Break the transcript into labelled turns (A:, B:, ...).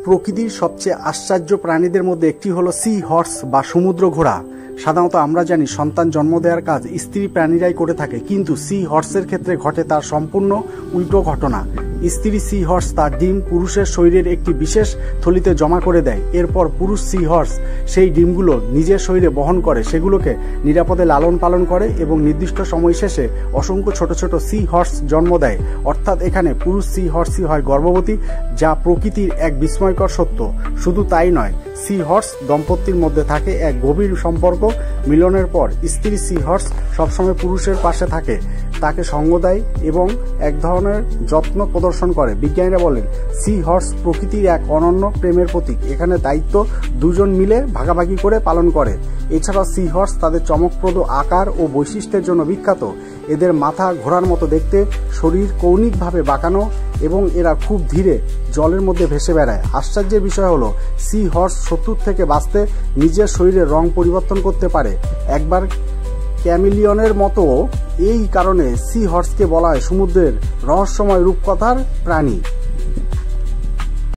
A: প্রকৃতির সবচেয়ে আশ্চর্য প্রাণীদের মধ্যে একটি হলো সি হর্স বা সমুদ্র ঘোড়া। সাধারণত আমরা জানি সন্তান জন্ম দেওয়ার কাজ স্ত্রী প্রাণীরাই করে থাকে, কিন্তু সি হর্সের ক্ষেত্রে ঘটে তার সম্পূর্ণ উল্টো ঘটনা। স্ত্রী সি হর্স তার ডিম পুরুষের শরীরের একটি বিশেষ থলিতে জমা করে দেয়। এরপর পুরুষ সি হর্স সেই ডিমগুলো নিজের শরীরে বহন করে, সেগুলোকে নিরাপদে লালন পালন করে এবং নির্দিষ্ট সময় শেষে অসংখ্য ছোট ছোট সি হর্স জন্ম দেয়। অর্থাৎ এখানে পুরুষ সি হর্সই হয় গর্ভবতী, যা প্রকৃতির এক বিস্ময়কর সত্য। শুধু তাই নয়, সি হর্স দম্পতির মধ্যে থাকে এক গভীর সম্পর্ক। মিলনের পর স্ত্রী সি হর্স সবসময় পুরুষের পাশে থাকে, তাকে সঙ্গ দেয় এবং এক ধরনের যত্ন প্রদর্শন করে। বিজ্ঞানীরা বলেন সি হর্স প্রকৃতির এক অনন্য প্রেমের প্রতীক। এখানে দায়িত্ব দুজন মিলে ভাগাভাগি করে পালন করে। এছাড়াও সি হর্স তাদের চমকপ্রদ আকার ও বৈশিষ্ট্যের জন্য বিখ্যাত। এদের মাথা ঘোড়ার মতো দেখতে, শরীর কৌণিকভাবে বাঁকানো এবং এরা খুব ধীরে জলের মধ্যে ভেসে বেড়ায়। আশ্চর্যের বিষয় হলো সি হর্স শত্রুর থেকে বাঁচতে নিজের শরীরের রং পরিবর্তন করতে পারে, একবার ক্যামিলিয়নের মতো। এই কারণে সি হর্সকে বলা হয় সমুদ্রের রহস্যময় রূপকথার প্রাণী।